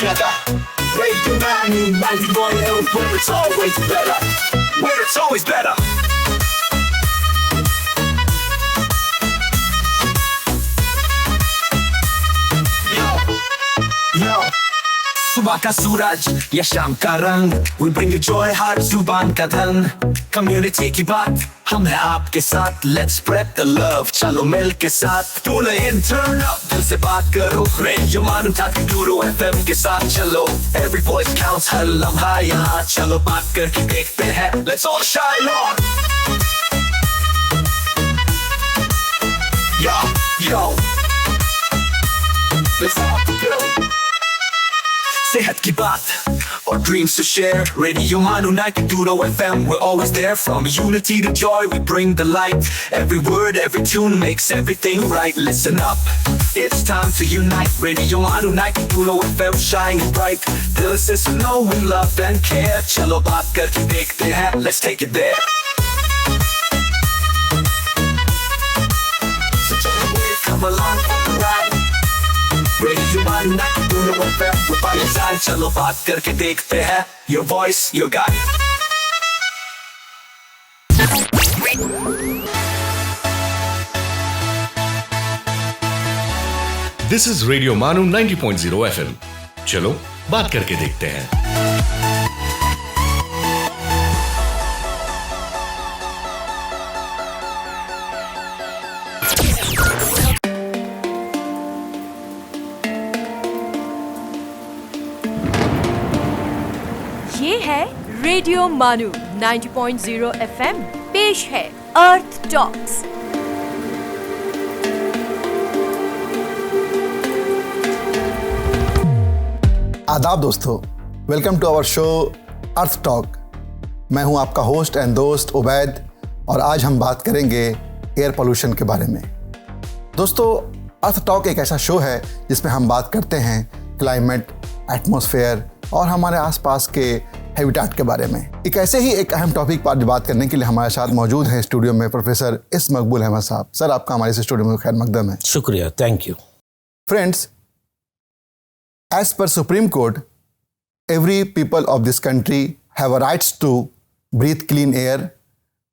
together. Radio 91 where it's always better. Where it's always better. Yo. सुबह का सूरज या शाम का रंग, we bring you joy हर जुबान का धन. Community की बात हम हैं आपके साथ, let's spread the love. चलो मिल के साथ tune in, turn up, दिल से बात करो. Radio मानो ताकि गुरु FM के साथ चलो. Every voice counts, हर लम्हा यहाँ चलो बात करके देखते हैं. Let's all shine on. Yo. Let's all go. सेहत की बात और dreams to share. Radio Manu 92 FM, we're always there. From unity to joy, we bring the light. Every word, every tune makes everything right. Listen up, it's time to unite. Radio Manu 92 FM, shining bright. Dill se suno, we love and care. Chalo baat karke dekhte hain, let's take it there. So come along for the ride. Radio Manu 92 FM, we're by your side. चलो बात करके देखते हैं. Your voice, your guide. This is Radio Manu 90.0 FM. चलो बात करके देखते हैं. ये है रेडियो मानू 90.0 FM, पेश है अर्थ टॉक्स. आदाब दोस्तों, welcome to our show Earth Talk. मैं हूं आपका होस्ट एंड दोस्त उबैद, और आज हम बात करेंगे एयर पोल्यूशन के बारे में. दोस्तों, अर्थ टॉक एक ऐसा शो है जिसमें हम बात करते हैं क्लाइमेट, एटमॉस्फेयर और हमारे आसपास के हैबिटेट के बारे में. एक ऐसे ही एक अहम टॉपिक पर बात करने के लिए हमारे साथ मौजूद हैं स्टूडियो में प्रोफेसर एस मकबूल अहमद साहब. सर, आपका हमारे इस स्टूडियो में खैर मकदम है. शुक्रिया, thank you. Friends, as per Supreme Court, every people of this country have a rights to breathe clean air,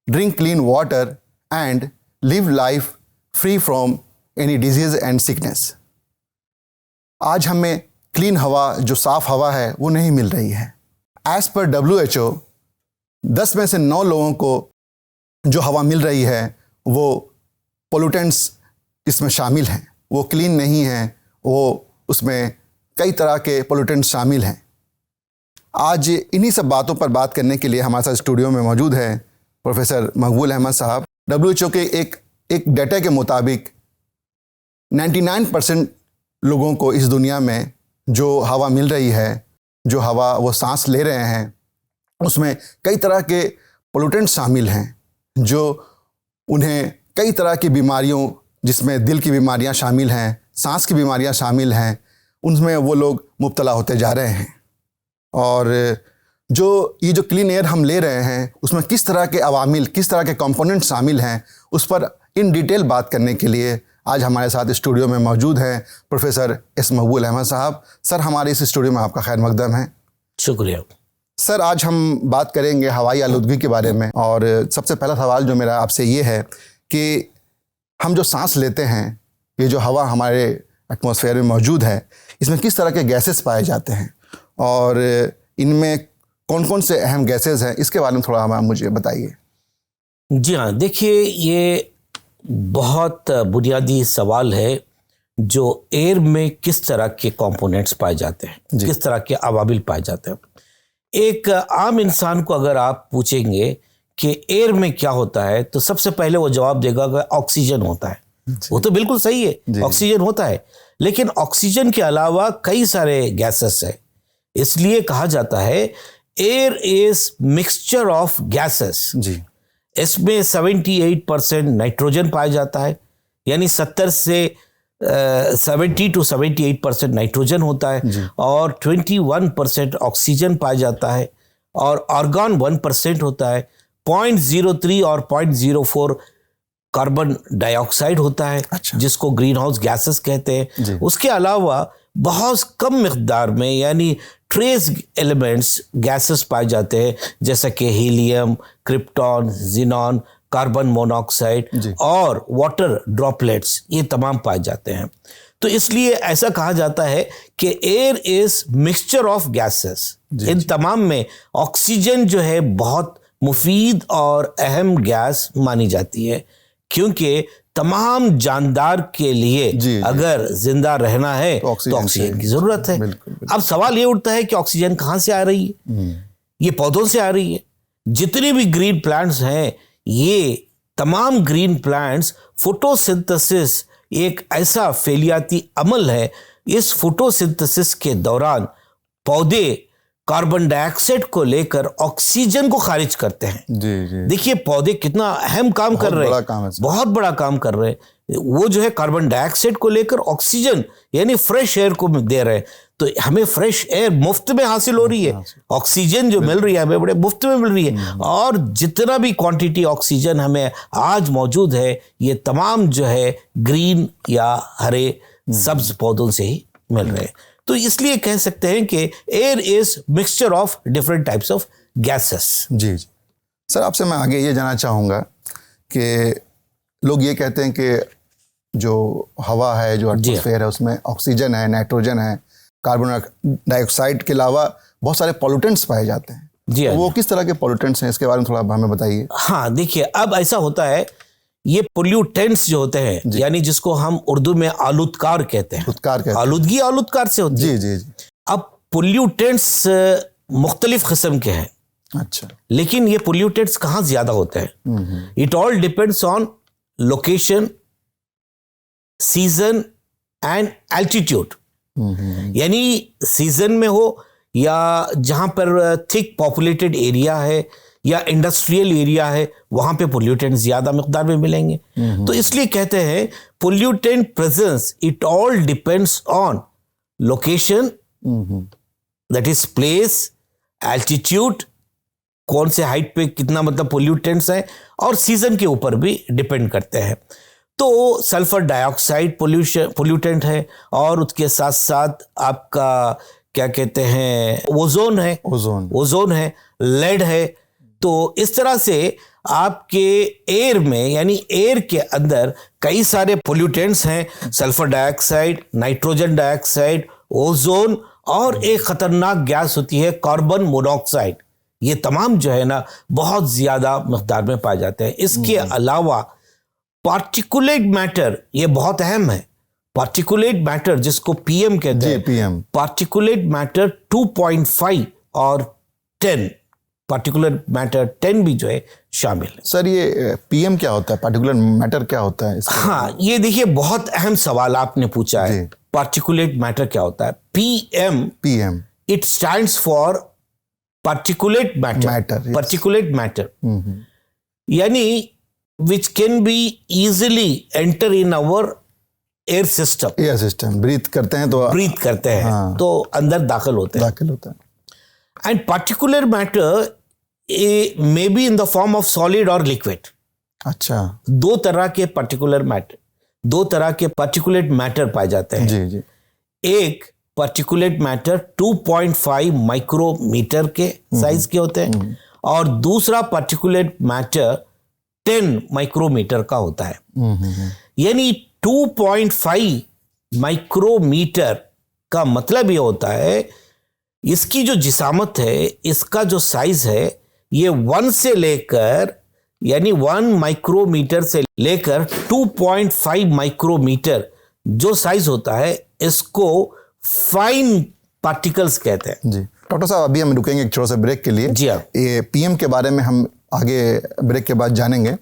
drink clean water and live life free from any disease and sickness. आज हमें clean हवा, जो साफ हवा है, वो नहीं मिल रही है. एज पर WHO, 10 में से 9 लोगों को जो हवा मिल रही है वो पोल्यूटेंट्स इसमें शामिल हैं. वो क्लीन नहीं हैं, वो उसमें कई तरह के पोल्यूटेंट्स शामिल हैं. आज इन्हीं सब बातों पर बात करने के लिए हमारे साथ स्टूडियो में मौजूद है प्रोफेसर मकबूल अहमद साहब. WHO के एक डाटा के मुताबिक 99% लोगों को इस दुनिया में जो हवा मिल रही है, जो हवा वो सांस ले रहे हैं, उसमें कई तरह के पोल्यूटेंट्स शामिल हैं जो उन्हें कई तरह की बीमारियों, जिसमें दिल की बीमारियां शामिल हैं, सांस की बीमारियां शामिल हैं, उनमें वो लोग मुब्तला होते जा रहे हैं. और ये जो क्लीन एयर हम ले रहे हैं, उसमें किस तरह के अवामिल, किस तरह के कंपोनेंट शामिल हैं, उस पर इन डिटेल बात करने के लिए आज हमारे साथ स्टूडियो में मौजूद हैं प्रोफेसर एस मकबूल अहमद साहब. सर, हमारे इस स्टूडियो में आपका खैर मकदम है. शुक्रिया. सर, आज हम बात करेंगे हवाई आलूदगी के बारे में. और सबसे पहला सवाल जो मेरा आपसे ये है कि हम जो सांस लेते हैं, ये जो हवा हमारे एटमॉस्फेयर में मौजूद है, इसमें किस तरह के गैसेस पाए जाते हैं और इनमें कौन कौन से अहम गैसेस हैं, इसके बारे में थोड़ा हम मुझे बताइए. जी हाँ, देखिए, ये बहुत बुनियादी सवाल है जो एयर में किस तरह के कंपोनेंट्स पाए जाते हैं, किस तरह के अवामिल पाए जाते हैं. एक आम इंसान को अगर आप पूछेंगे कि एयर में क्या होता है, तो सबसे पहले वो जवाब देगा कि ऑक्सीजन होता है. वो तो बिल्कुल सही है, ऑक्सीजन होता है, लेकिन ऑक्सीजन के अलावा कई सारे गैसेस है. इसलिए कहा जाता है air is mixture of gases. जी, इसमें 78% नाइट्रोजन पाया जाता है, यानी 70 से 70 to 78% नाइट्रोजन होता है, और 21% ऑक्सीजन पाया जाता है, और आर्गन 1% होता है. 0.03 और 0.04 कार्बन डाइऑक्साइड होता है. अच्छा. जिसको ग्रीन हाउस गैसेस कहते हैं. उसके अलावा बहुत कम मिकदार में यानी ट्रेस एलिमेंट्स गैसेस पाए जाते हैं, जैसा कि helium, krypton, xenon, carbon monoxide और वाटर ड्रॉपलेट्स, ये तमाम पाए जाते हैं। तो इसलिए ऐसा कहा जाता है कि air is mixture of gases. इन तमाम में ऑक्सीजन जो है बहुत मुफीद और अहम गैस मानी जाती है, क्योंकि तमाम जानदार के लिए अगर जिंदा रहना है तो ऑक्सीजन की जरूरत है। अब सवाल ये उठता है कि ऑक्सीजन कहाँ से आ रही है? ये पौधों से आ रही है। जितने भी ग्रीन प्लांट्स हैं, ये तमाम ग्रीन प्लांट्स फोटोसिंथेसिस एक ऐसा फैलियाती अमल है। इस फोटोसिंथेसिस के दौरान पौधे कार्बन डाइऑक्साइड को लेकर ऑक्सीजन को खारिज करते हैं। जी। देखिए पौधे कितना अहम काम कर रहे हैं, बहुत बड़ा काम कर रहे हैं। वो जो है कार्बन डाइऑक्साइड को लेकर ऑक्सीजन यानी फ्रेश एयर को दे रहे हैं। तो हमें फ्रेश एयर मुफ्त में हासिल हो रही है, ऑक्सीजन जो मिल रही है हमें बड़े मुफ्त में मिल रही है। और जितना भी क्वांटिटी ऑक्सीजन हमें आज मौजूद है, ये तमाम जो है ग्रीन या हरे सब्ज पौधों से ही मिल रहे हैं। तो इसलिए कह सकते हैं कि air is mixture of different types of gases. जी सर, आपसे मैं आगे ये जानना चाहूँगा कि लोग ये कहते हैं कि जो हवा है, जो एटमॉस्फेयर है, उसमें ऑक्सीजन है, नाइट्रोजन है, कार्बन डाइऑक्साइड के अलावा बहुत सारे पॉल्यूटेंट्स पाए जाते हैं। जी, तो वो किस तरह के पॉल्यूटेंट्स हैं, इसके बारे में थोड़ा हमें बताइए। हाँ देखिए, अब ऐसा होता है, ये पोल्यूटेंट्स जो होते हैं यानी जिसको हम उर्दू में आलूदकार कहते हैं, आलूदगी आलूदकार से होती है। जी। अब पोल्यूटेंट्स मुख्तलिफ किस्म के हैं। अच्छा। लेकिन ये पोल्यूटेंट्स कहाँ ज्यादा होते हैं? It all depends on location, season and altitude. यानी सीजन में हो या जहां पर थिक पॉपुलेटेड एरिया है या इंडस्ट्रियल एरिया है, वहां पे पोल्यूटेंट ज्यादा मिकदार में मिलेंगे। तो इसलिए कहते हैं pollutant presence it all depends on location, that is place, altitude, कौन से हाइट पे कितना मतलब पोल्यूटेंट्स हैं, और सीजन के ऊपर भी डिपेंड करते हैं। तो सल्फर डाइऑक्साइड पोल्यूटेंट है, और उसके साथ साथ आपका क्या कहते हैं ओजोन है, लेड है। तो इस तरह से आपके एयर में यानी एयर के अंदर कई सारे पोल्यूटेंट्स हैं, sulphur dioxide, nitrogen dioxide, ozone, और एक खतरनाक गैस होती है कार्बन मोनोऑक्साइड। ये तमाम जो है ना बहुत ज्यादा मिकदार में पाए जाते हैं। इसके अलावा पार्टिकुलेट मैटर, ये बहुत अहम है। पार्टिकुलेट मैटर जिसको पीएम कहते हैं, पीएम पार्टिकुलेट मैटर 2.5 और 10, पार्टिकुलर मैटर 10 भी जो है शामिल है। सर ये पीएम क्या होता है, पार्टिकुलर मैटर क्या होता है? हाँ, ये देखिए बहुत अहम सवाल आपने पूछा है। पार्टिकुलेट मैटर क्या होता है? PM it stands for particulate matter, यानी which can be easily enter in our air system. Breathe करते हैं तो अंदर दाखिल होते हैं। And particular matter may be in the form of solid और लिक्विड। अच्छा। दो तरह के पार्टिकुलेट मैटर पाए जाते हैं। जी। एक पार्टिकुलेट मैटर 2.5 माइक्रोमीटर के साइज के होते हैं, और दूसरा पार्टिकुलेट मैटर 10 माइक्रोमीटर का होता है। यानी 2.5 माइक्रोमीटर का मतलब ये होता है इसकी जो जिसामत है, इसका जो साइज है, ये 1 से लेकर यानी 1 माइक्रोमीटर से लेकर 2.5 माइक्रोमीटर जो साइज होता है, इसको फाइन पार्टिकल्स कहते हैं। जी डॉक्टर साहब, अभी हम रुकेंगे एक छोटे से ब्रेक के लिए। जी हाँ। ये पीएम के बारे में हम आगे ब्रेक के बाद जानेंगे।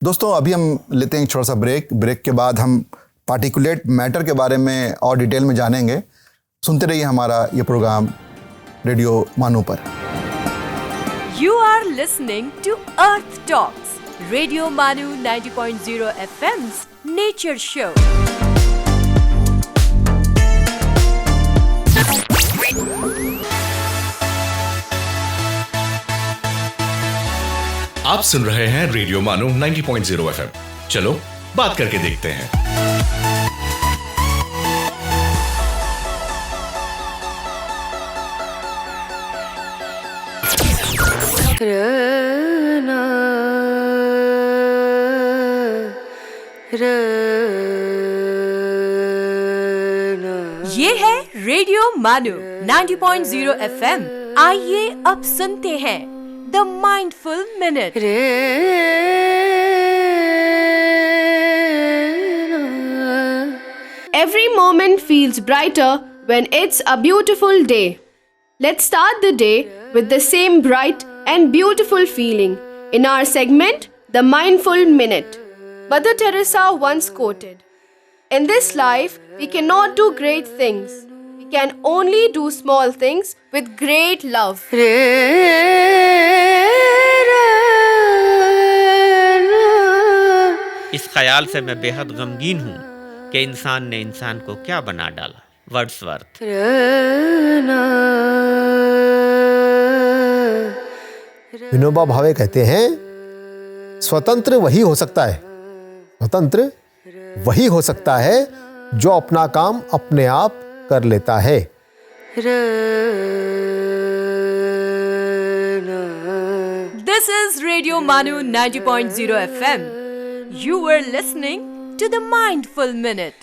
दोस्तों अभी हम लेते हैं एक छोटा सा ब्रेक के बाद हम पार्टिकुलेट मैटर के बारे में और डिटेल में जानेंगे। सुनते रहिए हमारा ये प्रोग्राम रेडियो मानू पर। You are listening to Earth Talks, Radio Manu 90.0 FM's Nature Show. आप सुन रहे हैं रेडियो मानू 90.0 FM। चलो बात करके देखते हैं। ये है रेडियो मानू 90.0 FM। आइए अब सुनते हैं the mindful minute. Every moment feels brighter when it's a beautiful day. Let's start the day with the same bright and beautiful feeling in our segment, The Mindful Minute. Mother Teresa once quoted, "In this life, we cannot do great things. We can only do small things with great love." इस ख्याल से मैं बेहद गमगीन हूँ कि इंसान ने इंसान को क्या बना डाला। वर्ड्सवर्थ। विनोबा भावे कहते हैं, स्वतंत्र वही हो सकता है, स्वतंत्र वही हो सकता है जो अपना काम अपने आप कर लेता है। This is Radio Manu 90.0 FM. You were listening to the Mindful Minute.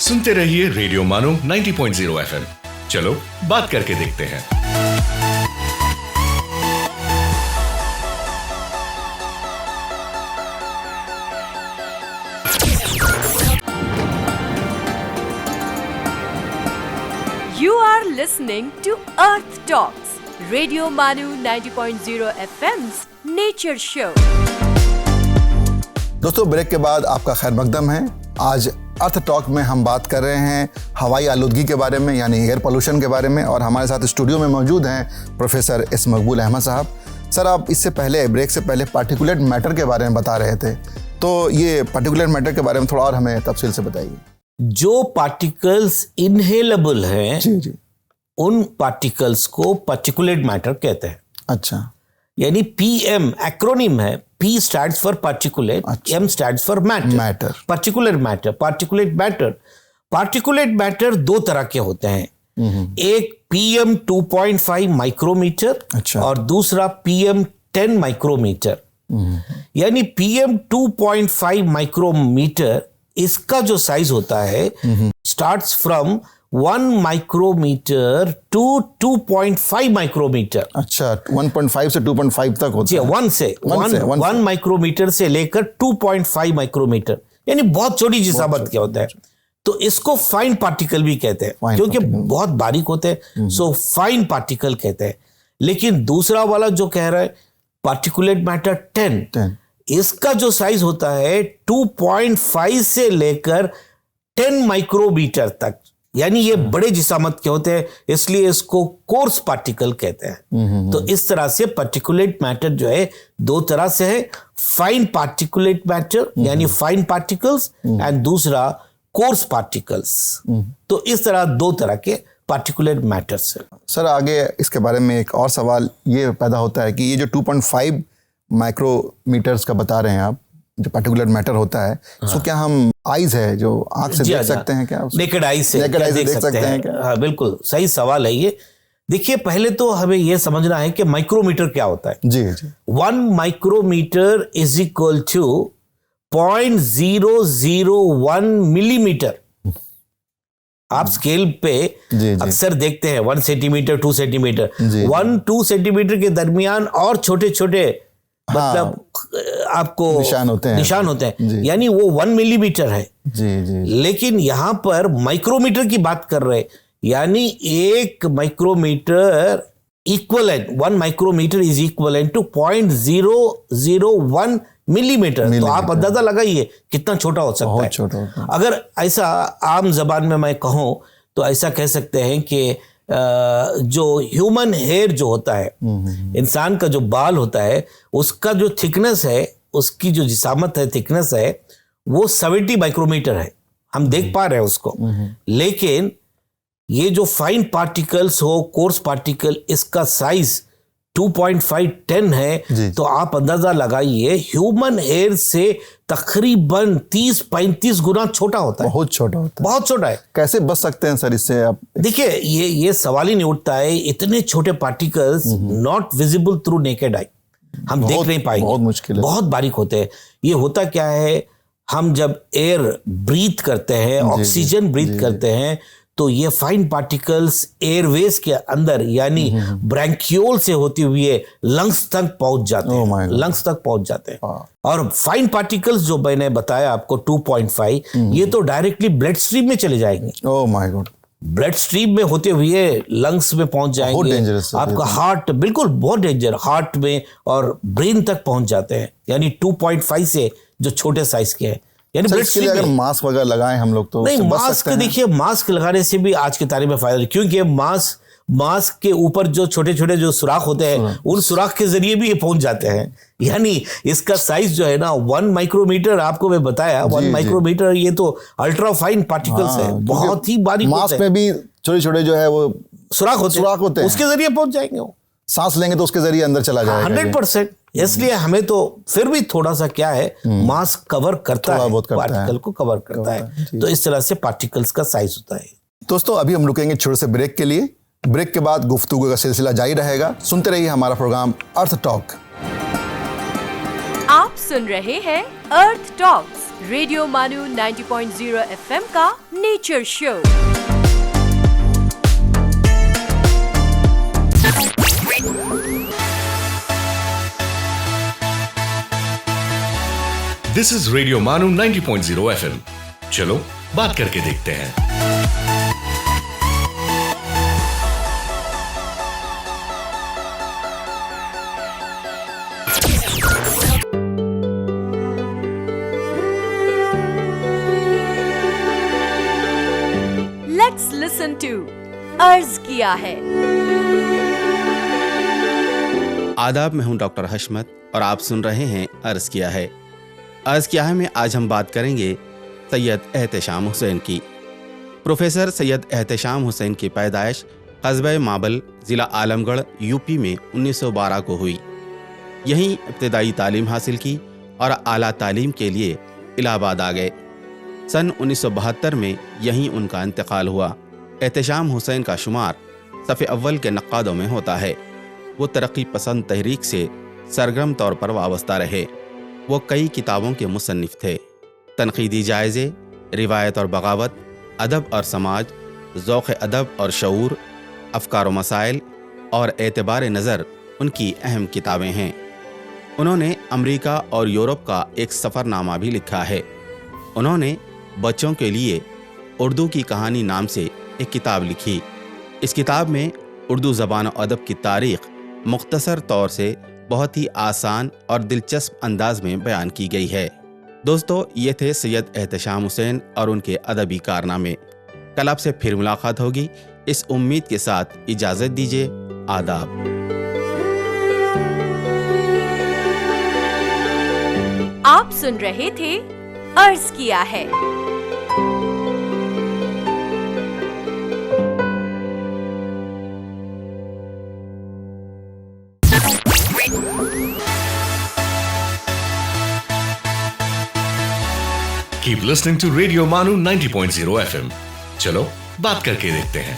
सुनते रहिए रेडियो मानो 90.0 FM। चलो बात करके देखते हैं। You are listening to Earth Talks, Radio Manu 90.0 FM's Nature Show. दोस्तों, ब्रेक के बाद आपका खैर मकदम है। आज अर्थ टॉक में हम बात कर रहे हैं हवाई आलूदगी के बारे में, यानी एयर पोल्यूशन के बारे में, और हमारे साथ स्टूडियो में मौजूद हैं प्रोफेसर एस मकबूल अहमद साहब। सर, आप इससे पहले ब्रेक से पहले पार्टिकुलेट मैटर के बारे में बता रहे थे, तो ये पार्टिकुलेट मैटर के बारे में थोड़ा और हमें तफसील से बताइए। जो पार्टिकल्स इनहेलेबल हैं, जी जी, उन पार्टिकल्स को पार्टिकुलेट मैटर कहते हैं। अच्छा, यानी पीएम एक्रोनिम है। P stands for particulate, M stands for matter. Particular matter, particulate matter. Particulate matter दो तरह के होते हैं, एक पीएम 2.5 माइक्रोमीटर, अच्छा, और दूसरा पीएम 10 माइक्रोमीटर। यानी पीएम 2.5 माइक्रोमीटर, इसका जो साइज होता है starts from 1 micrometre to 2.5 micrometre. अच्छा, 1.5 से 2.5 तक होता है। 1 माइक्रोमीटर से लेकर 2.5 माइक्रोमीटर, यानी बहुत छोटी जिसामत क्या होता है। तो इसको फाइन पार्टिकल भी कहते हैं, क्योंकि बहुत बारीक होते हैं, सो फाइन पार्टिकल कहते हैं। लेकिन दूसरा वाला जो कह रहा है पार्टिकुलेट मैटर 10, इसका जो साइज होता है 2.5 से लेकर 10 माइक्रोमीटर तक, यानी ये बड़े जिसामत के होते हैं, इसलिए इसको कोर्स पार्टिकल कहते हैं। तो इस तरह से पार्टिकुलेट मैटर जो है दो तरह से है, फाइन पार्टिकुलेट मैटर यानी फाइन पार्टिकल्स, एंड दूसरा कोर्स पार्टिकल्स। तो इस तरह दो तरह के पार्टिकुलेट मैटर्स है। सर, आगे इसके बारे में एक और सवाल ये पैदा होता है कि ये जो 2.5 माइक्रोमीटर्स का बता रहे हैं आप, जो पार्टिकुलर मैटर होता है, सो क्या हम आईज है जो आंख से देख सकते हैं क्या? नेकेड आई से देख सकते हैं क्या? हाँ, बिल्कुल सही सवाल है ये। देखिए, पहले तो हमें यह समझना है कि माइक्रोमीटर क्या होता है। जी जी। 1 micrometre is equal to 0.001 millimetre. आप स्केल पे अक्सर देखते हैं 1 सेंटीमीटर, 2 सेंटीमीटर, 1-2 सेंटीमीटर के दरमियान और छोटे छोटे मतलब आपको निशान होते हैं, यानी वो 1 मिलीमीटर है। जी। लेकिन यहां पर माइक्रोमीटर की बात कर रहे हैं, यानी 1 micrometre equivalent, 1 micrometre is equivalent to 0.001 millimetre. तो आप अंदाजा लगाइए कितना छोटा हो सकता है। छोटा। अगर ऐसा आम जबान में मैं कहूं तो ऐसा कह सकते हैं कि जो ह्यूमन हेयर जो होता है, इंसान का जो बाल होता है, उसका जो थिकनेस है, उसकी जो जिसामत है, थिकनेस है, वो 70 माइक्रोमीटर है। हम देख पा रहे हैं उसको। लेकिन ये जो फाइन पार्टिकल्स हो, कोर्स पार्टिकल, इसका साइज 2.5 टन है, तो आप अंदाजा लगाइए ह्यूमन एयर से तकरीबन 30-35 गुना छोटा होता है। बहुत छोटा होता है, बहुत छोटा है। कैसे बच सकते हैं सर इससे आप? देखिए ये सवाल ही नहीं उठता है। इतने छोटे particles not visible through naked eye, हम देख नहीं पाएंगे, बहुत मुश्किल है, बहुत बारीक होते हैं। ये होता क्या है, हम जब एयर ब्रीथ करते हैं, ऑक्सीजन ब्रीथ करते हैं, तो ये फाइन पार्टिकल्स एयरवेज के अंदर यानी ब्रैंकियोल से होते हुए लंग्स तक पहुंच जाते हैं, लंग्स तक पहुंच जाते हैं। और फाइन पार्टिकल्स जो मैंने बताया आपको 2.5, ये तो डायरेक्टली ब्लड स्ट्रीम में चले जाएंगे। Oh my God, blood stream में होते हुए लंग्स में पहुंच जाएंगे, आपका हार्ट, बिल्कुल बहुत डेंजर, हार्ट में और ब्रेन तक पहुंच जाते हैं। यानी 2.5 से जो छोटे साइज के हैं, यानी ब्लड स्ट्रीम। अगर मास्क वगैरह लगाएं हम लोग तो नहीं, मास्क देखिए, मास्क लगाने से भी आज की तारीख में फायदा है, क्योंकि मास्क के ऊपर जो छोटे छोटे जो सुराख होते हैं, उन सुराख के जरिए भी ये पहुंच जाते हैं। यानी इसका साइज जो है ना 1 माइक्रोमीटर, आपको मैं बताया 1 माइक्रोमीटर, ये तो अल्ट्रा फाइन पार्टिकल्स है, बहुत ही बारीक। मास्क में भी छोटे छोटे जो है वो सुराख होते हैं, उसके जरिए पहुंच जाएंगे। वो सांस लेंगे तो उसके जरिए अंदर चला जाएगा 100%। इसलिए हमें तो फिर भी थोड़ा सा क्या है, मास्क कवर करता है, पार्टिकल को कवर करता है। तो इस तरह से पार्टिकल्स का साइज होता है। दोस्तों अभी हम रुकेंगे छोटे से ब्रेक के लिए। ब्रेक के बाद गुफ्तगू का सिलसिला जारी रहेगा। सुनते रहिए हमारा प्रोग्राम अर्थ टॉक। आप सुन रहे हैं अर्थ टॉक्स, रेडियो मानू 90.0 FM का nature show. This is radio मानू 90.0 FM। चलो बात करके देखते हैं। लेट्स लिसन टू अर्ज किया है। आदाब, मैं हूं डॉक्टर हशमत और आप सुन रहे हैं अर्ज किया है। अर्ज किया है में आज हम बात करेंगे सैयद एहतेशाम हुसैन की। प्रोफेसर सैयद एहतेशाम हुसैन की पैदाइश कस्बे माबल, ज़िला आलमगढ़, यूपी में 1912 को हुई। यहीं इब्तदाई तालीम हासिल की और आला तालीम के लिए इलाहाबाद आ गए। सन 1972 में यहीं उनका इंतकाल हुआ। एहतेशाम हुसैन का शुमार सफ़े अव्वल के नक्कादों में होता है। वो तरक्की पसंद तहरीक से सरगर्म तौर पर वाबस्ता रहे। वो कई किताबों के मुसन्निफ थे। तनकीदी जायज़े, रिवायत और बगावत, अदब और समाज, ज़ौक़ अदब और शऊर, अफ़कार व मसाइल और एतबार नज़र उनकी अहम किताबें हैं। उन्होंने अमेरिका और यूरोप का एक सफ़रनामा भी लिखा है। उन्होंने बच्चों के लिए उर्दू की कहानी नाम से एक किताब लिखी। इस किताब में उर्दू ज़बान और अदब की तारीख़ मुख्तसर तौर से बहुत ही आसान और दिलचस्प अंदाज में बयान की गई है। दोस्तों, ये थे सैयद एहतेशाम हुसैन और उनके अदबी कारनामे। कल आपसे फिर मुलाकात होगी, इस उम्मीद के साथ इजाज़त दीजिए। आदाब। आप सुन रहे थे अर्ज किया है। Keep listening to Radio Manu 90.0 FM। चलो बात करके देखते हैं।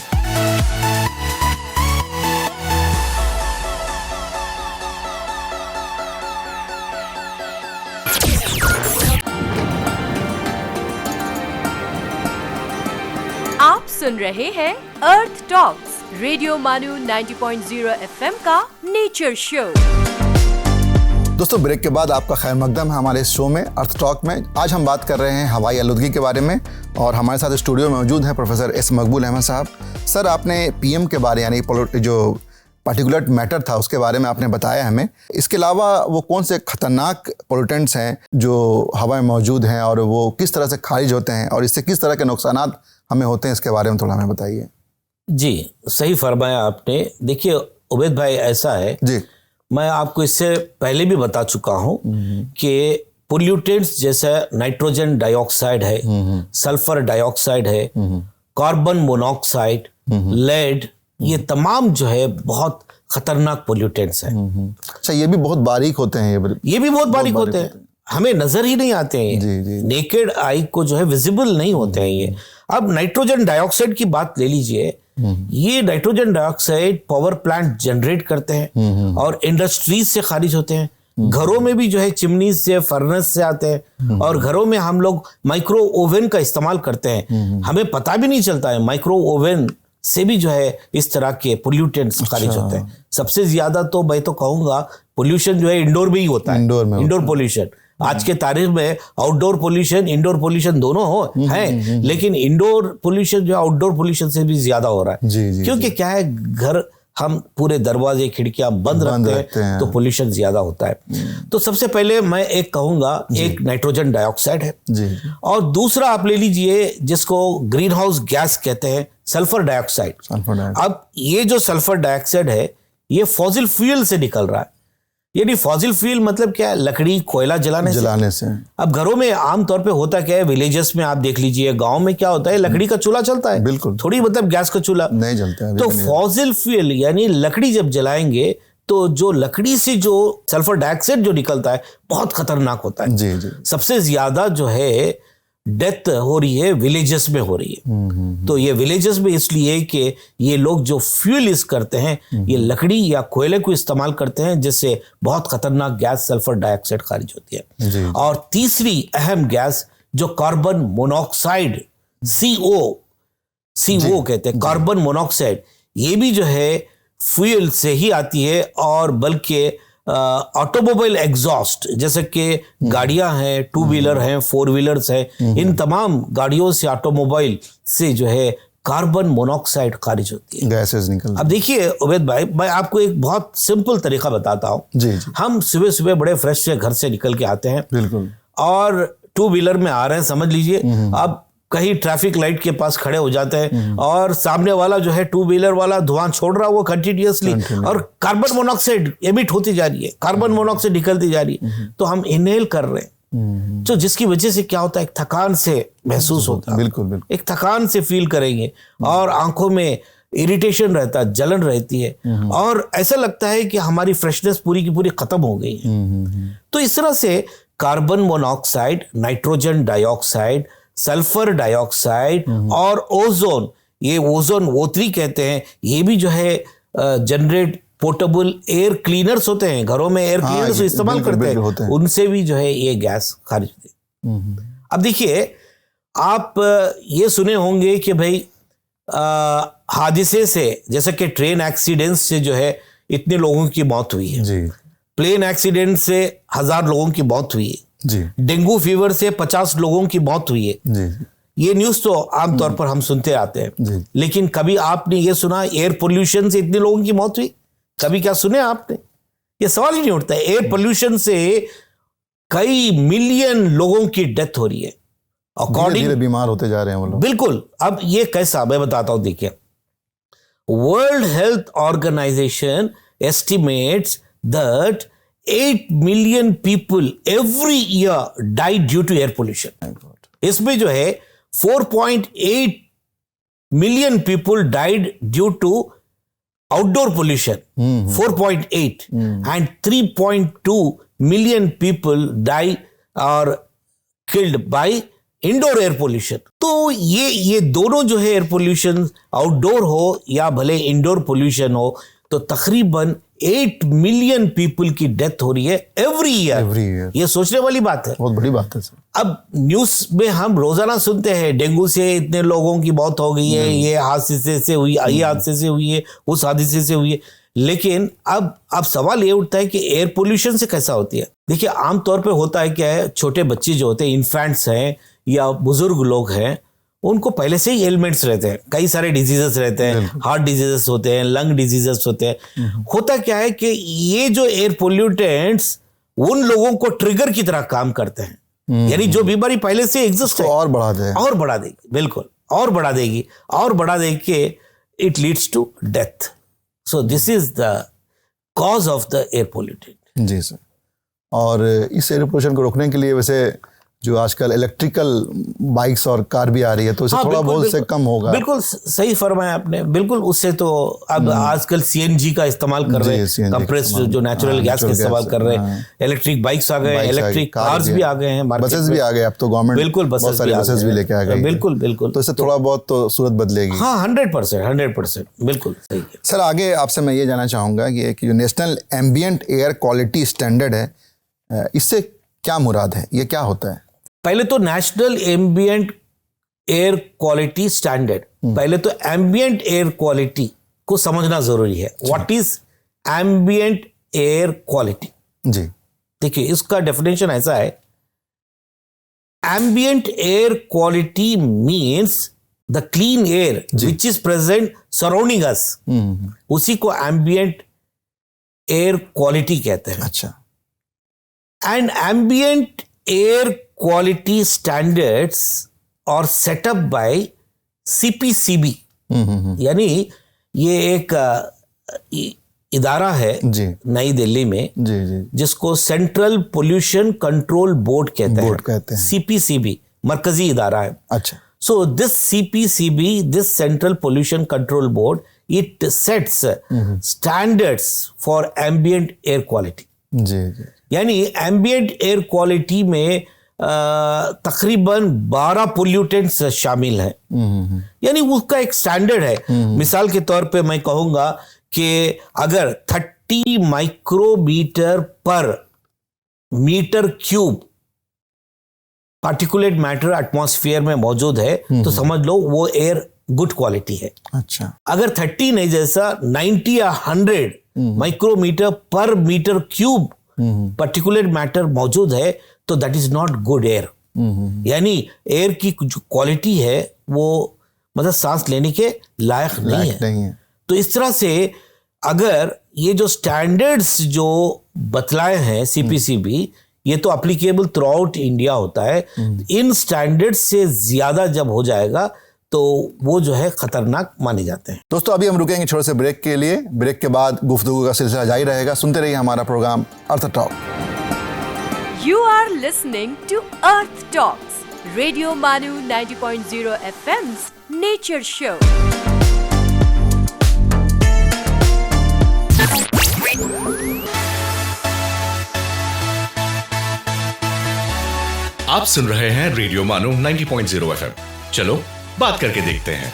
आप सुन रहे हैं अर्थ टॉक्स, रेडियो मानू 90.0 FM का नेचर शो। दोस्तों ब्रेक के बाद आपका खैर मकदम है हमारे इस शो में अर्थ टॉक में। आज हम बात कर रहे हैं हवाई आलूदगी के बारे में और हमारे साथ स्टूडियो में मौजूद हैं प्रोफेसर एस मकबूल अहमद साहब। सर, आपने पीएम के बारे यानी जो पार्टिकुलेट मैटर था उसके बारे में आपने बताया हमें। इसके अलावा वो कौन से खतरनाक पोल्यूटेंट्स हैं जो हवा में मौजूद हैं और वो किस तरह से खारिज होते हैं और इससे किस तरह के नुकसानात हमें होते हैं, इसके बारे में थोड़ा हमें बताइए। जी, सही फरमाया आपने। देखिए उबैद भाई, ऐसा है जी, मैं आपको इससे पहले भी बता चुका हूं कि पोल्यूटेंट्स जैसे नाइट्रोजन डाइऑक्साइड है, सल्फर डाइऑक्साइड है, कार्बन मोनोऑक्साइड, लेड, ये तमाम जो है बहुत खतरनाक पोल्यूटेंट्स हैं। अच्छा, ये भी बहुत बारीक होते हैं, ये भी बहुत बारीक होते हैं, हमें नजर ही नहीं आते हैं, जी। नेकेड आई को जो है विजिबल नहीं होते हैं ये। अब नाइट्रोजन डाइऑक्साइड की बात ले लीजिए, ये nitrogen dioxide power plant generate करते हैं और इंडस्ट्रीज से खारिज होते हैं, घरों में भी जो है चिमनी से, फर्नेस से आते हैं, और घरों में हम लोग माइक्रो ओवन का इस्तेमाल करते हैं, हमें पता भी नहीं चलता है माइक्रो ओवन से भी जो है इस तरह के पोल्यूटेंट्स खारिज होते हैं। सबसे ज्यादा तो मैं तो कहूंगा पोल्यूशन जो है इंडोर में ही होता है, इंडोर पोल्यूशन। आज के तारीख में आउटडोर पोल्यूशन, इंडोर पोल्यूशन दोनों हैं, लेकिन इंडोर पोल्यूशन जो आउटडोर पोल्यूशन से भी ज्यादा हो रहा है, क्योंकि क्या है, घर हम पूरे दरवाजे खिड़कियां बंद रखते हैं तो पोल्यूशन ज्यादा होता है। तो सबसे पहले मैं एक कहूंगा, एक नाइट्रोजन डाइऑक्साइड है जी। और दूसरा आप ले लीजिए जिसको ग्रीन हाउस गैस कहते हैं, सल्फर डाइऑक्साइड। अब ये जो सल्फर डाइऑक्साइड है ये फॉसिल फ्यूल से निकल रहा है। यानी फॉसिल फ्यूल मतलब क्या है, लकड़ी कोयला जलाने से। अब घरों में आमतौर पे होता क्या है, विलेजेस में आप देख लीजिए, गांव में क्या होता है, लकड़ी का चूल्हा चलता है, बिल्कुल, थोड़ी मतलब गैस का चूल्हा नहीं जलता है। तो फॉसिल फ्यूल यानी लकड़ी जब जलाएंगे तो जो लकड़ी से जो सल्फर डाइऑक्साइड जो निकलता है बहुत खतरनाक होता है। जी। सबसे ज्यादा जो है डेथ हो रही है विलेजेस में हो रही है। तो ये विलेजेस में इसलिए कि ये लोग जो फ्यूल यूज करते हैं ये लकड़ी या कोयले को इस्तेमाल करते हैं, जिससे बहुत खतरनाक गैस सल्फर डाइऑक्साइड खारिज होती है जी। और तीसरी अहम गैस जो कार्बन मोनोऑक्साइड, CO कहते हैं, कार्बन मोनोऑक्साइड, ये भी जो है फ्यूल से ही आती है, और बल्कि ऑटोमोबाइल एग्जॉस्ट, जैसे कि गाड़ियां हैं, 2 व्हीलर हैं, 4 व्हीलर्स हैं, इन तमाम गाड़ियों से, ऑटोमोबाइल से जो है कार्बन मोनोऑक्साइड खारिज होती है, गैसेस निकल। अब देखिए उबैद भाई, मैं आपको एक बहुत सिंपल तरीका बताता हूँ। जी। हम सुबह सुबह बड़े फ्रेश से घर से निकल के आते हैं, बिल्कुल, और 2 व्हीलर में आ रहे हैं, समझ लीजिए अब कहीं ट्रैफिक लाइट के पास खड़े हो जाते हैं और सामने वाला जो है 2 व्हीलर वाला धुआं छोड़ रहा है वो कंटिन्यूअसली, और कार्बन मोनोऑक्साइड एमिट होती जा रही है, कार्बन मोनोऑक्साइड निकलती जा रही है, तो हम इनहेल कर रहे हैं, तो जिसकी वजह से क्या होता है, एक थकान से महसूस होता है, बिल्कुल, एक थकान से फील करेंगे, और आंखों में इरिटेशन रहता है, जलन रहती है, और ऐसा लगता है कि हमारी फ्रेशनेस पूरी की पूरी खत्म हो गई है। तो इस तरह से carbon monoxide, nitrogen dioxide, sulphur dioxide और ओजोन, ये ओजोन O3 कहते हैं, ये भी जो है जनरेट पोर्टेबल एयर क्लीनर्स होते हैं, घरों में एयर क्लीनर्स इस्तेमाल करते हैं, उनसे भी जो है ये गैस खारिज होती है। अब देखिए, आप ये सुने होंगे कि भाई हादसे से, जैसे कि ट्रेन एक्सीडेंट से जो है इतने लोगों की मौत हुई है जी, प्लेन एक्सीडेंट से 1000 लोगों की मौत हुई है जी, डेंगू फीवर से 50 लोगों की मौत हुई है जी। ये न्यूज़ तो आमतौर पर हम सुनते आते हैं, लेकिन कभी आपने ये सुना एयर पोल्यूशन से इतने लोगों की मौत हुई? कभी क्या सुने आपने? ये सवाल ही नहीं उठता है। एयर पोल्यूशन से कई मिलियन लोगों की डेथ हो रही है, धीरे-धीरे बीमार होते जा रहे हैं वो लोग। बिल्कुल। अब ये कैसा, मैं बताता हूं, देखिए, World Health Organization estimates that 8 million people every year die due to air pollution. इसमें जो है 4.8 million people died due to outdoor pollution, 4.8, and 3.2 million people die or killed by indoor air pollution. तो ये दोनों जो है air pollution, outdoor हो या भले इंडोर पोल्यूशन हो, तो तकरीबन 8 मिलियन पीपल की डेथ हो रही है एवरी ईयर। ये सोचने वाली बात है, बहुत बड़ी बात है सर। अब न्यूज में हम रोजाना सुनते हैं डेंगू से इतने लोगों की मौत हो गई है, ये हादसे से हुई, ये हादसे से हुई है, उस हादसे से हुई है, लेकिन अब सवाल ये उठता है कि एयर पोल्यूशन से कैसा होती है। देखिए, आमतौर पे होता है क्या है, छोटे बच्चे जो होते हैं, इन्फेंट्स हैं या बुजुर्ग लोग हैं, उनको पहले से ही एलिमेंट्स रहते हैं, कई सारे डिजीजेस रहते हैं, हार्ट डिजीजेस होते हैं, लंग डिजीजेस होते हैं। होता क्या है कि ये जो एयर पोल्यूटेंट्स उन लोगों को ट्रिगर की तरह काम करते हैं, यानी जो बीमारी पहले से एग्जिस्ट है और बढ़ा देगी, बिल्कुल, और बढ़ा देगी कि it leads to death. So this is the cause of the air pollutant. जी सर। और इस एयर पोल्यूशन को रोकने के लिए वैसे जो आजकल इलेक्ट्रिकल बाइक्स और कार भी आ रही है, तो इससे थोड़ा बहुत से कम होगा। बिल्कुल सही फरमाया आपने, बिल्कुल। उससे तो अब आजकल सीएनजी का इस्तेमाल कर रहे हैं, कंप्रेस जो नेचुरल गैस का इस्तेमाल कर रहे हैं, इलेक्ट्रिक बाइक्स आ गए, इलेक्ट्रिक कार्स भी आ गए हैं, बसेस भी आ गए अब तो, गवर्नमेंट बिल्कुल बहुत सारी बसेस भी लेके आ गई। बिल्कुल बिल्कुल, तो इससे थोड़ा बहुत तो सूरत बदलेगी। हाँ 100%, बिल्कुल सही है। सर आगे आपसे मैं ये जानना चाहूँगा कि एक जो national ambient air quality standard है, इससे क्या मुराद है, ये क्या होता है? पहले तो national ambient air quality standard, पहले तो एम्बियंट एयर क्वालिटी को समझना जरूरी है। What is ambient air quality? जी देखिए इसका डेफिनेशन ऐसा है, ambient air quality means the clean air which is present surrounding us, उसी को एम्बियंट एयर क्वालिटी कहते हैं। अच्छा। And ambient air quality standards और सेटअप बाय CPCB, यानी ये एक इदारा है नई दिल्ली में, जिसको सेंट्रल पोल्यूशन कंट्रोल बोर्ड कहते हैं। CPCB मरकजी इदारा है। अच्छा। So this CPCB, this central pollution control board, it sets standards for ambient air quality. यानी एम्बियंट एयर क्वालिटी में तकरीबन 12 पोल्यूटेंट्स शामिल हैं, यानी उसका एक स्टैंडर्ड है। मिसाल के तौर पे मैं कहूंगा कि अगर 30 micrometre per metre cube particulate matter atmosphere में मौजूद है, तो समझ लो वो एयर गुड क्वालिटी है। अच्छा। अगर 30 नहीं, जैसा 90 या 100 micrometer per metre cube particulate matter मौजूद है, तो that is not good air. यानी एयर की जो क्वालिटी है वो मतलब सांस लेने के लायक नहीं है। तो इस तरह से अगर ये जो स्टैंडर्ड्स जो बतलाए हैं CPCB, ये तो अप्लीकेबल थ्रू आउट इंडिया होता है। इन स्टैंडर्ड्स से ज्यादा जब हो जाएगा तो वो जो है खतरनाक माने जाते हैं। दोस्तों अभी हम रुकेंगे छोटे से ब्रेक के लिए। ब्रेक के बाद गुफ्तगू का सिलसिला जारी रहेगा। सुनते रहिए हमारा programme Earth Talk. You are listening to Earth Talks, Radio Manu 90.0 FM's Nature Show. आप सुन रहे हैं रेडियो मानो 90.0 FM। चलो बात करके देखते हैं।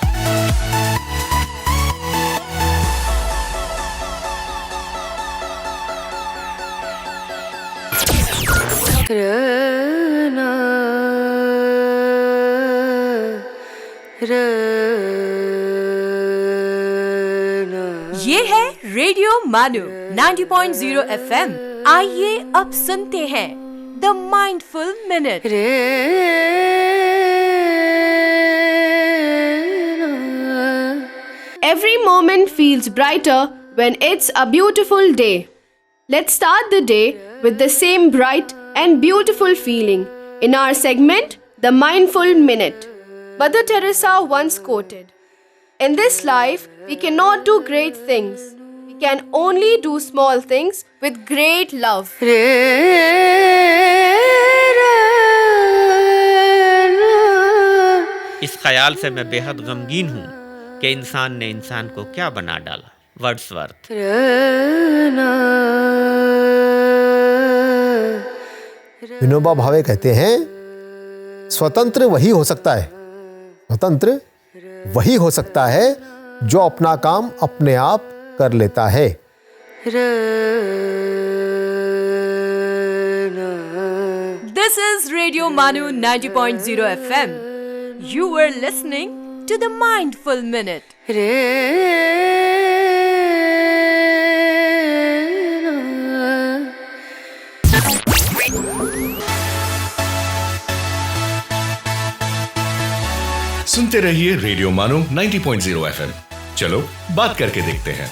ये है रेडियो मानो 90.0 FM। आइए अब सुनते हैं the mindful minute. Every moment feels brighter when it's a beautiful day. Let's start the day with the same bright and beautiful feeling in our segment, The Mindful Minute. Mother Teresa once quoted, "In this life, we cannot do great things. We can only do small things with great love." इस ख्याल से मैं बेहद गमगीन हूँ कि इंसान ने इंसान को क्या बना डाला। वर्ड्सवर्थ। विनोबा भावे कहते हैं, स्वतंत्र वही हो सकता है, स्वतंत्र वही हो सकता है जो अपना काम अपने आप कर लेता है। This is Radio Manu 90.0 FM. You were listening to the Mindful Minute. सुनते रहिए रेडियो मानो 90.0 FM। चलो बात करके देखते हैं।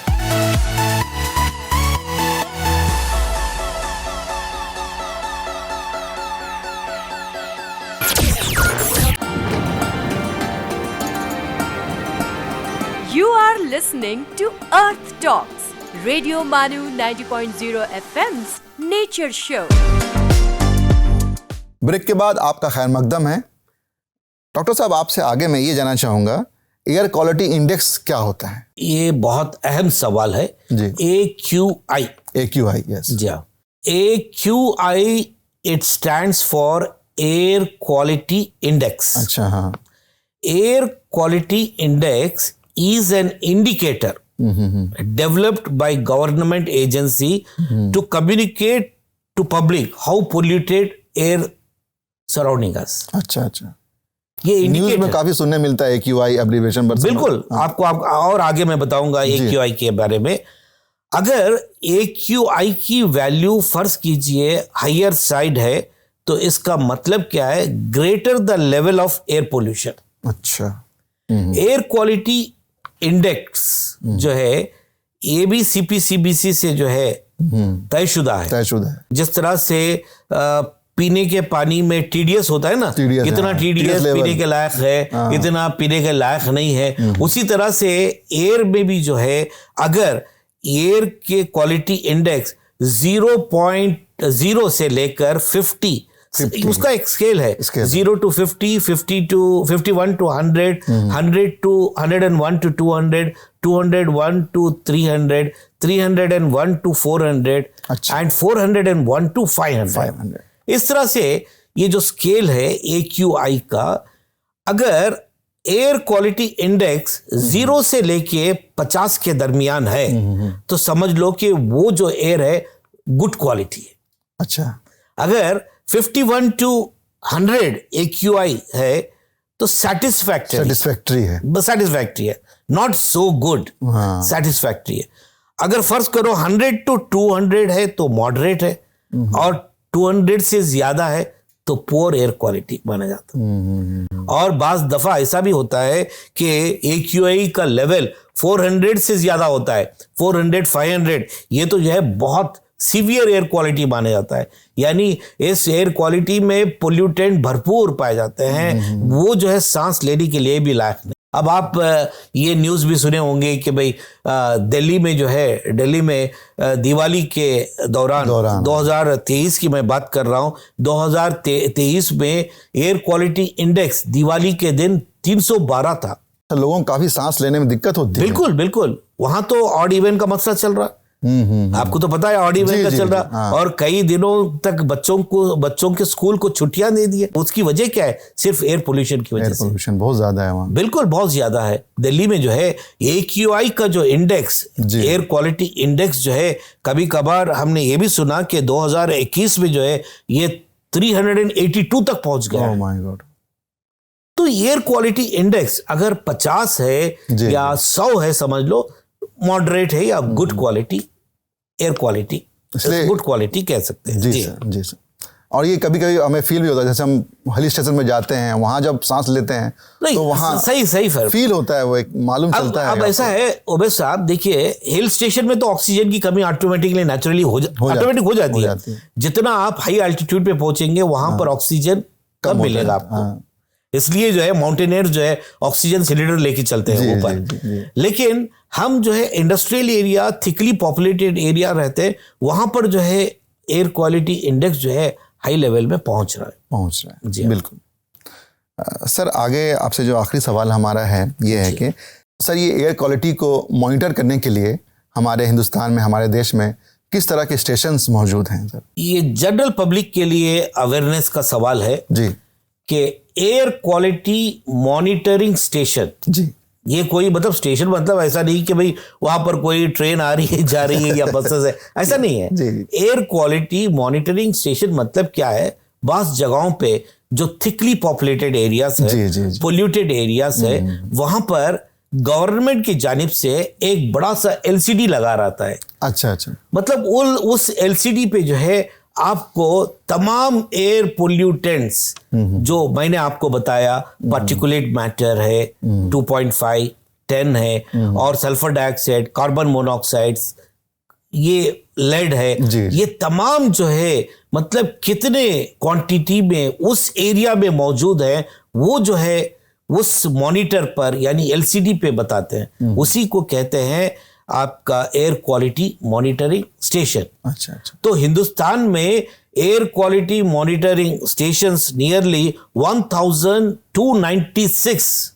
You are listening to Earth Talks, Radio Manu 90.0 FM's Nature Show. Break के बाद आपका खैर मकदम है। डॉक्टर साहब, आपसे आगे मैं ये जानना चाहूँगा, एयर क्वालिटी इंडेक्स क्या होता है? ये बहुत अहम सवाल है जी। AQI। AQI, yes. जी हाँ, AQI it stands for air quality index. अच्छा, हाँ। Air quality index is an indicator developed by government agency to communicate to public how polluted air surrounding us। अच्छा अच्छा, ये न्यूज़ में इंडिकेटर काफी सुनने मिलता है AQI एब्रिविएशन, पर बिल्कुल आपको और आगे मैं बताऊंगा AQI के बारे में। अगर AQI की वैल्यू फर्ज कीजिए हायर साइड है तो इसका मतलब क्या है? Greater the level of air pollution. अच्छा, एयर क्वालिटी इंडेक्स जो है ABCP-CBC से जो है तयशुदा है। तयशुदा है। जिस तरह से पीने के पानी में TDS होता है ना, TDS, कितना हाँ, TDS level। पीने के लायक है, इतना पीने के लायक नहीं है, उसी तरह से एयर में भी जो है अगर एयर के क्वालिटी इंडेक्स 0.0 से लेकर 50 उसका एक स्केल है, 0 to 50, 50 to 51 to 100, 100 to 101 to 200, 201 to 300, 301 to 400 and 401 to 500। इस तरह से ये जो स्केल है AQI का, अगर एयर क्वालिटी इंडेक्स 0 से लेके 50 के दरमियान है तो समझ लो कि वो जो एयर है गुड क्वालिटी है। अच्छा, अगर 51 to 100 AQI है तो सेटिस्फैक्टरी है, नॉट सो गुड, सेटिस्फैक्टरी है। अगर फर्ज करो 100 to 200 है तो मॉडरेट है, और 200 से ज्यादा है तो पुअर एयर क्वालिटी माना जाता है। और बाज दफा ऐसा भी होता है कि AQI का लेवल 400 से ज्यादा होता है, 400, 500, ये तो जो है बहुत सीवियर एयर क्वालिटी माना जाता है। यानी इस एयर क्वालिटी में पोल्यूटेंट भरपूर पाए जाते हैं, वो जो है सांस लेने के लिए भी लायक नहीं। अब आप ये न्यूज़ भी सुने होंगे कि भाई दिल्ली में जो है, दिल्ली में दिवाली के दौरान 2023 की मैं बात कर रहा हूँ, 2023 में एयर क्वालिटी इंडेक्स दिवाली के दिन 312 था। लोगों को काफी सांस लेने में दिक्कत होती है। बिल्कुल बिल्कुल, वहां तो ऑड इवन का मसला चल रहा, आपको तो पता है ऑड इवन का चल रहा, और कई दिनों तक बच्चों के स्कूल को छुट्टियां दे दी। उसकी वजह क्या है? सिर्फ एयर पोल्यूशन की वजह से। पोल्यूशन बहुत ज्यादा है वहाँ। बिल्कुल बहुत ज्यादा है। दिल्ली में जो है AQI का जो इंडेक्स, एयर क्वालिटी इंडेक्स जो है, कभी कभार हमने ये भी सुना कि 2021 में जो है ये 382 तक पहुंच गया। Oh my God. तो एयर क्वालिटी इंडेक्स अगर 50 है या 100 है, समझ लो मॉडरेट है या गुड क्वालिटी एयर क्वालिटी, इसलिए गुड क्वालिटी कह सकते हैं। जी सर। और ये कभी कभी हमें फील भी होता है, जैसे हम हिल स्टेशन में जाते हैं, वहां जब सांस लेते हैं तो वहां सही फील होता है, वो एक मालूम चलता है। अब ऐसा है ओबेस साहब, देखिए हिल स्टेशन में तो ऑक्सीजन की कमी ऑटोमेटिकली नेचुरली हो जाती है। जितना आप हाई एल्टीट्यूड पे पहुंचेंगे वहां पर ऑक्सीजन कम मिलेगा आपको, इसलिए जो है माउंटेनियर जो है ऑक्सीजन सिलेंडर लेके चलते हैं ऊपर। लेकिन हम जो है industrial area, thickly populated area रहते हैं, वहां पर जो है एयर क्वालिटी इंडेक्स जो है हाई लेवल में पहुंच रहा है। जी बिल्कुल। सर, आगे आपसे जो आखिरी सवाल हमारा है ये है कि सर, ये एयर क्वालिटी को मॉनिटर करने के लिए हमारे हिंदुस्तान में, हमारे देश में किस तरह के स्टेशंस मौजूद हैं सर? ये जनरल पब्लिक के लिए अवेयरनेस का सवाल है जी कि एयर क्वालिटी मॉनिटरिंग स्टेशन, जी, ये कोई मतलब स्टेशन मतलब ऐसा नहीं कि भाई वहां पर कोई ट्रेन आ रही है, जा रही है या बसेस है, ऐसा नहीं है। एयर क्वालिटी मॉनिटरिंग स्टेशन मतलब क्या है? बास जगहों पे जो थिकली पॉपुलेटेड एरियाज है, पोल्यूटेड एरियाज है, वहां पर गवर्नमेंट की जानिब से एक बड़ा सा LCD लगा रहता है। अच्छा, मतलब उस LCD पे जो है आपको तमाम एयर पोल्यूटेंट्स जो मैंने आपको बताया, पार्टिकुलेट मैटर है 2.5, 10 है, और सल्फर डाइऑक्साइड, कार्बन मोनोऑक्साइड्स, ये लेड है, ये तमाम जो है मतलब कितने क्वांटिटी में उस एरिया में मौजूद है, वो जो है उस मॉनिटर पर यानी LCD पे बताते हैं। उसी को कहते हैं आपका एयर क्वालिटी मॉनिटरिंग स्टेशन। अच्छा। तो हिंदुस्तान में air quality monitoring stations, nearly 1,296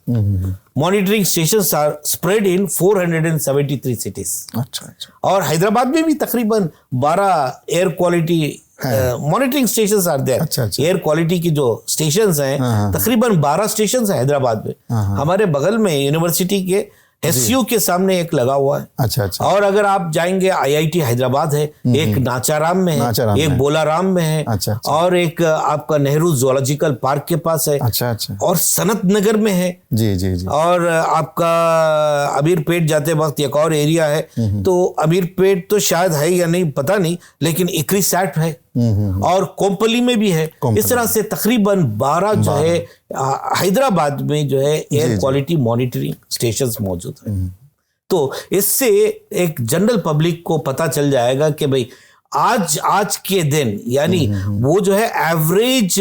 monitoring stations are spread in 473 cities. अच्छा अच्छा और हैदराबाद में भी तकरीबन 12 air quality monitoring stations are there. अच्छा, अच्छा. एयर क्वालिटी की जो स्टेशंस हैं तकरीबन 12 स्टेशंस हैं हैदराबाद में. हमारे बगल में यूनिवर्सिटी के एसयू के सामने एक लगा हुआ है. अच्छा अच्छा. और अगर आप जाएंगे आईआईटी हैदराबाद है, एक नाचाराम में है, नाचाराम एक में। बोलाराम में है, अच्छा, अच्छा। और एक आपका नेहरू जूलॉजिकल पार्क के पास है, अच्छा अच्छा. और सनत नगर में है, जी जी जी. और आपका अमीरपेट जाते वक्त एक और एरिया है. तो अमीरपेट तो शायद है या नहीं पता नहीं, लेकिन इकरी सैट है, और कोम्पली में भी है. इस तरह से तकरीबन 12 जो है हैदराबाद में जो है एयर क्वालिटी मॉनिटरिंग स्टेशंस मौजूद है. तो इससे एक जनरल पब्लिक को पता चल जाएगा कि भाई आज के दिन यानी वो जो है एवरेज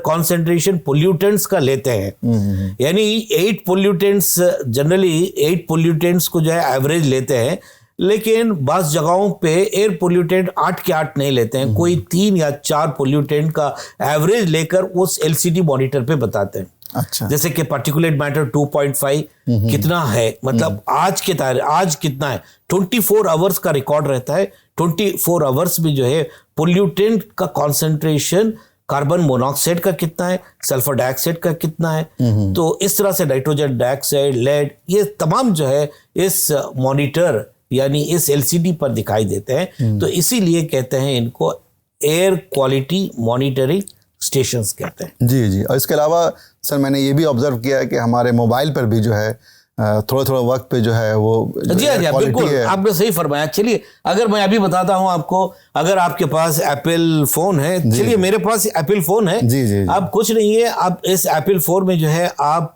कॉन्सेंट्रेशन पोल्यूटेंट्स का लेते हैं. यानी 8 पोल्यूटेंट्स जनरली 8 पोल्यूटेंट्स को जो है एवरेज लेते हैं, लेकिन बास जगहों पे एयर पोल्यूटेंट 8 के 8 नहीं लेते हैं. कोई 3 या 4 पोल्यूटेंट का एवरेज लेकर उस एलसीडी मॉनिटर पे बताते हैं. अच्छा. जैसे कि पार्टिकुलेट मैटर 2.5 कितना है, मतलब आज कितना है. 24 आवर्स का रिकॉर्ड रहता है. 24 आवर्स में जो है पोल्यूटेंट का कॉन्सेंट्रेशन कार्बन मोनोऑक्साइड का कितना है, सल्फर डाइऑक्साइड का कितना है. तो इस तरह से नाइट्रोजन डाइऑक्साइड, लेड, ये तमाम जो है इस मॉनिटर यानी इस एलसीडी पर दिखाई देते हैं. तो इसीलिए कहते हैं इनको एयर क्वालिटी मॉनिटरिंग स्टेशंस कहते हैं. जी जी. और इसके अलावा सर मैंने ये भी ऑब्जर्व किया है कि हमारे मोबाइल पर भी जो है थोड़ा वक्त पे जो है वो जी हाँ बिल्कुल आपने सही फरमाया. चलिए अगर मैं अभी बताता हूँ आपको, अगर आपके पास एप्पल फोन है, चलिए मेरे पास एप्पल फोन है. जी जी. अब कुछ नहीं है, आप इस एप्पल फोन में जो है आप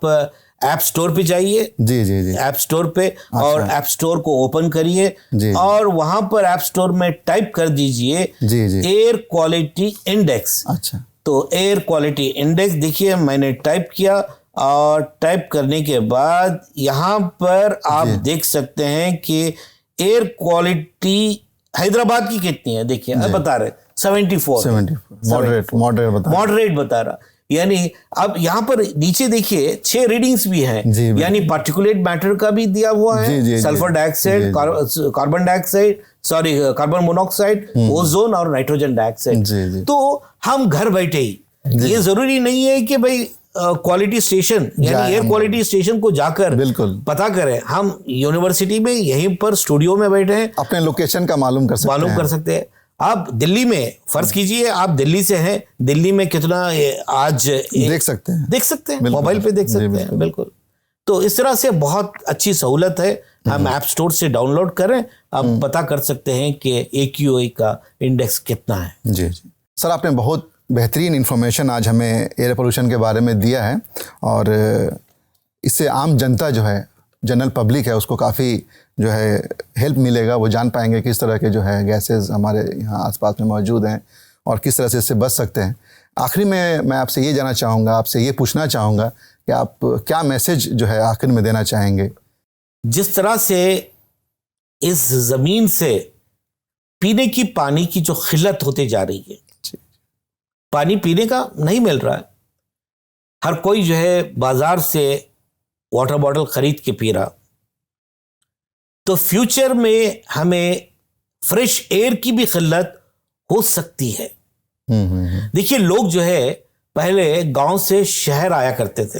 ऐप स्टोर पे जाइए. जी जी जी. ऐप स्टोर पे. और ऐप स्टोर को ओपन करिए और वहां पर ऐप स्टोर में टाइप कर दीजिए एयर क्वालिटी इंडेक्स. अच्छा. तो एयर क्वालिटी इंडेक्स देखिए मैंने टाइप किया, और टाइप करने के बाद यहाँ पर आप देख सकते हैं कि एयर क्वालिटी हैदराबाद की कितनी है. देखिए अब बता रहे 74 मॉडरेट बता रहा. यानी अब यहाँ पर नीचे देखिए 6 रीडिंग्स भी हैं, यानी पार्टिकुलेट मैटर का भी दिया हुआ है, sulphur dioxide, carbon dioxide, sorry carbon monoxide, ozone और नाइट्रोजन डाइऑक्साइड. तो हम घर बैठे ही, ये जरूरी नहीं है कि भाई क्वालिटी स्टेशन यानी एयर क्वालिटी स्टेशन को जाकर बिल्कुल पता करें. हम यूनिवर्सिटी में यहीं पर स्टूडियो में बैठे हैं, अपने लोकेशन का मालूम कर सकते हैं. आप दिल्ली में फर्ज कीजिए आप दिल्ली से हैं, दिल्ली में कितना आज देख सकते हैं मोबाइल पे देख सकते हैं. बिल्कुल. तो इस तरह से बहुत अच्छी सहूलत है. हम ऐप स्टोर से डाउनलोड करें, आप पता कर सकते हैं कि AQI का इंडेक्स कितना है. जी जी. सर आपने बहुत बेहतरीन इन्फॉर्मेशन आज हमें एयर पोल्यूशन के बारे में दिया है, और इससे आम जनता जो है, जनरल पब्लिक है, उसको काफ़ी जो है हेल्प मिलेगा. वो जान पाएंगे किस तरह के जो है गैसेस हमारे यहाँ आसपास में मौजूद हैं और किस तरह से इससे बच सकते हैं. आखिरी में मैं आपसे ये जानना चाहूँगा, आपसे ये पूछना चाहूँगा कि आप क्या मैसेज जो है आखिर में देना चाहेंगे. जिस तरह से इस ज़मीन से पीने की पानी की जो किल्लत होती जा रही है, पानी पीने का नहीं मिल रहा है, हर कोई जो है बाजार से वाटर बॉटल खरीद के पी रहा. तो फ्यूचर में हमें फ्रेश एयर की भी किल्लत हो सकती है. देखिए लोग जो है पहले गांव से शहर आया करते थे,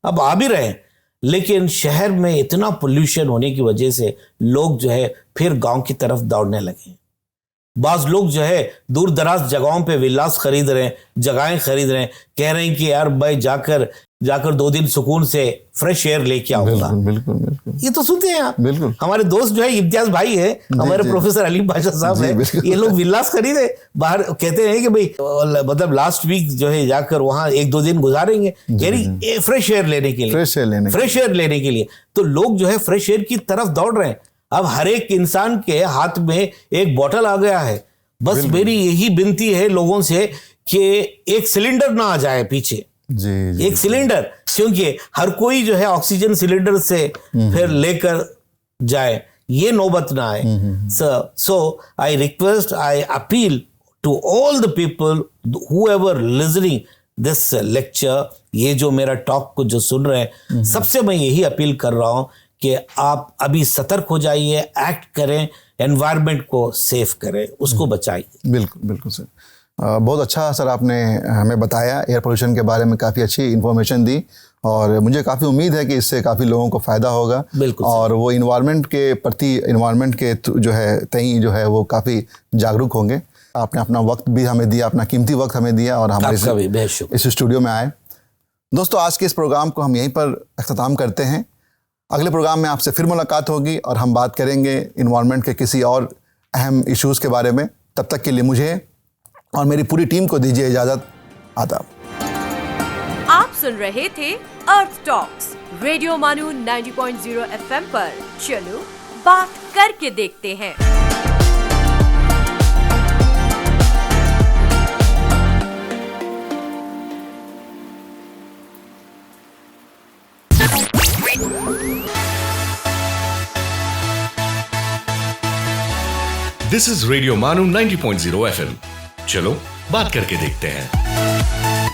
अब आ भी रहे हैं, लेकिन शहर में इतना पोल्यूशन होने की वजह से लोग जो है फिर गांव की तरफ दौड़ने लगे. बाज लोग जो है दूर दराज जगहों पे विलास खरीद रहे हैं, जगहें खरीद रहे हैं, कह रहे हैं कि यार भाई जाकर 2 दिन सुकून से फ्रेश एयर लेके आऊंगा. बिल्कुल. ये तो सुनते हैं आप. बिल्कुल. हमारे दोस्त जो है इम्तियाज भाई है, हमारे प्रोफेसर अली बादशाह साहब है, ये लोग विलास खरीदे बाहर, कहते हैं कि भाई मतलब लास्ट वीक जो है जाकर वहां 1-2 दिन गुजारेंगे, यानी फ्रेश एयर लेने के लिए. तो लोग जो है फ्रेश एयर की तरफ दौड़ रहे हैं. अब हर एक इंसान के हाथ में एक बोतल आ गया है. बस मेरी यही विनती है लोगों से कि एक सिलेंडर ना आ जाए पीछे. जी. एक सिलेंडर, क्योंकि हर कोई जो है ऑक्सीजन सिलेंडर से फिर लेकर जाए, ये नौबत ना आए. So I request, I appeal to all the people whoever listening this lecture, ये जो मेरा टॉक को जो सुन रहे हैं, सबसे मैं यही अपील कर रहा हूं कि आप अभी सतर्क हो जाइए, एक्ट करें, एनवायरनमेंट को सेफ करें, उसको बचाइए। बिल्कुल बिल्कुल सर, बहुत अच्छा सर आपने हमें बताया, एयर पोल्यूशन के बारे में काफ़ी अच्छी इन्फॉर्मेशन दी और मुझे काफ़ी उम्मीद है कि इससे काफ़ी लोगों को फ़ायदा होगा। बिल्कुल और वो इन्वायरमेंट के प्रति, इन्वायरमेंट के जो है तई जो है वो काफ़ी जागरूक होंगे। आपने अपना वक्त भी हमें दिया, अपना कीमती वक्त हमें दिया और हमारे इस स्टूडियो में आए। दोस्तों, आज के इस प्रोग्राम को हम यहीं पर अख्ताम करते हैं। अगले प्रोग्राम में आपसे फिर मुलाकात होगी और हम बात करेंगे इन्वायरमेंट के किसी और अहम इश्यूज़ के बारे में। तब तक के लिए मुझे और मेरी पूरी टीम को दीजिए इजाज़त। आदाब। आप सुन रहे थे अर्थ टॉक्स रेडियो मानू 90.0 FM पर। चलो बात करके देखते हैं। दिस इज रेडियो मानू 90.0 FM। चलो बात करके देखते हैं।